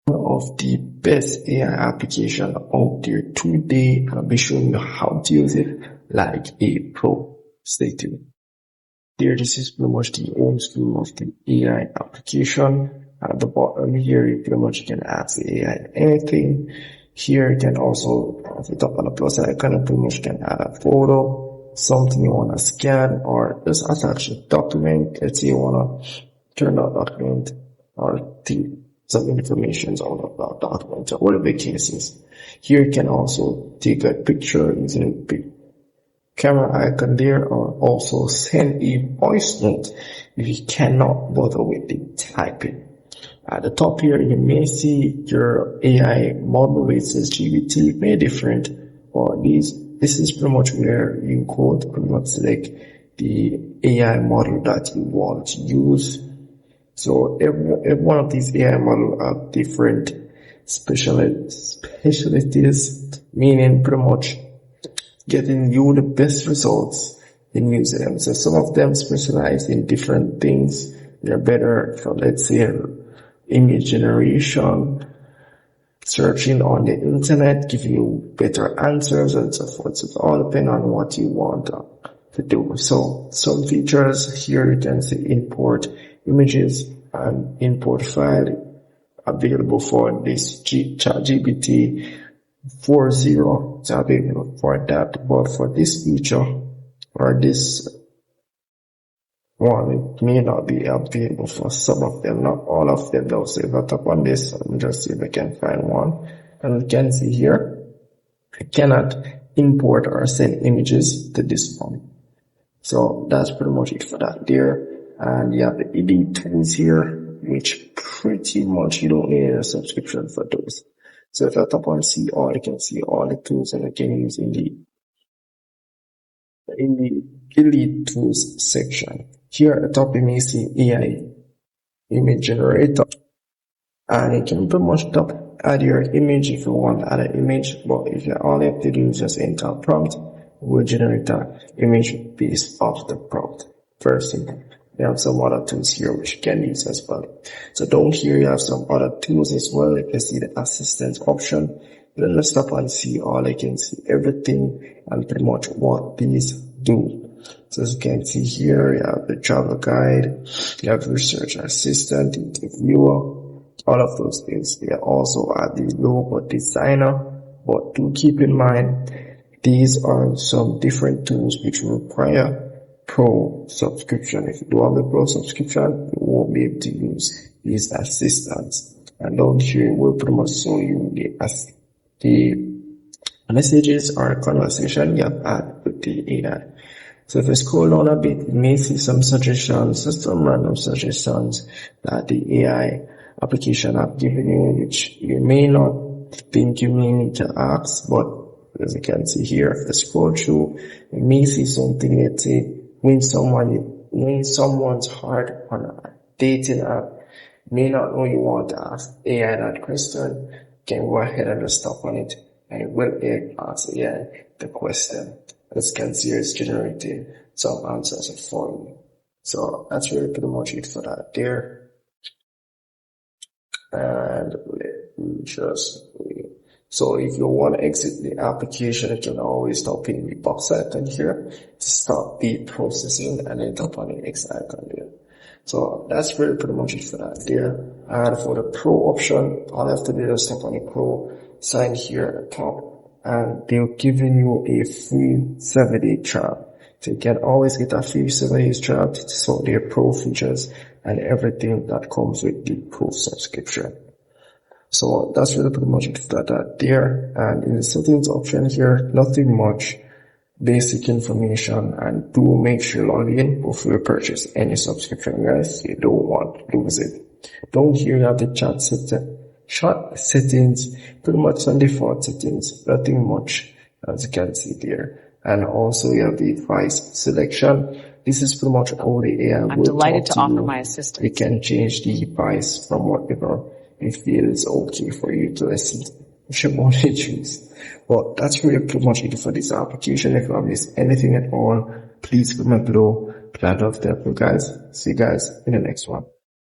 Of the best AI application out there today. I'll be showing you how to use it like a pro. Stay tuned. There, this is pretty much the home screen of the AI application. At the bottom here, you pretty much can ask the AI anything. Here, you can also, if you tap on the plus icon, you pretty much can add a photo, something you want to scan, or just attach a document. Let's say you want to turn that document or some information out of that document or whatever the case is. Here you can also take a picture using the camera icon there, or also send a voice note if you cannot bother with the typing. At the top here, you may see your AI model, which says GPT, may different for these. This is pretty much where you could pretty much select the AI model that you want to use. So every one of these AI models have different specialties, meaning pretty much getting you the best results in using them. So some of them specialize in different things. They're better for, let's say, image generation, searching on the internet, giving you better answers and so forth. So it all depends on what you want to do. So some features here, you can see import images and import file available for this ChatGPT 4.0. It's available for that, but for this feature or this one, it may not be available for some of them, not all of them though. So if I tap on this, and just see if I can find one, and we can see here, I cannot import or send images to this one. So that's pretty much it for that there. And you have the edit tools here, which pretty much you don't need a subscription for those. So if I tap on see all, you can see all the tools that I can use in the elite tools section. Here at the top you may see AI image generator, and you can pretty much add your image if you want to add an image, but if you all you have to do is just enter a prompt, will generate an image based off the prompt. First thing, you have some other tools here which you can use as well. So down here you have some other tools as well. You can see the assistant option. Then let's tap and see all. I can see everything and pretty much what these do. So as you can see here, you have the travel guide, you have research assistant, interviewer, all of those things. You also have the logo designer, but do keep in mind these are some different tools which require Pro subscription. If you do have the Pro subscription, you won't be able to use these assistants. And down here will pretty much show you the messages or conversation you have had with the AI. So if you scroll down a bit, you may see some suggestions, some random suggestions that the AI application have given you, which you may not think you may need to ask, but as you can see here, if you scroll through, you may see something that say, when someone's heart on a dating app, may not know you want to ask AI that question, you can go ahead and just tap on it, and it will ask AI the question. As you can see, it's generating some answers for you. So that's really pretty much it for that there. And let me just, so if you want to exit the application, you can always tap in the box icon here to stop the processing and then tap on the X icon there. So that's really pretty much it for that there. And for the Pro option, all you have to do is tap on the Pro, sign here at the top, and they're giving you a free 7-day trial. So you can always get a free 7-day trial to sort their Pro features and everything that comes with the Pro subscription. So that's really pretty much it for that there. And in the settings option here, nothing much, basic information, and do make sure you log in before you purchase any subscription, guys. You don't want to lose it. Down here you have the chat settings, pretty much some default settings, nothing much as you can see there. And also you have the device selection. This is pretty much all the AI I'm delighted to offer my assistance. You can change the device from whatever you feel is okay for you to listen to. You should want to choose. But that's really pretty much it for this application. If you have missed anything at all, please comment below. Glad to help you guys. See you guys in the next one.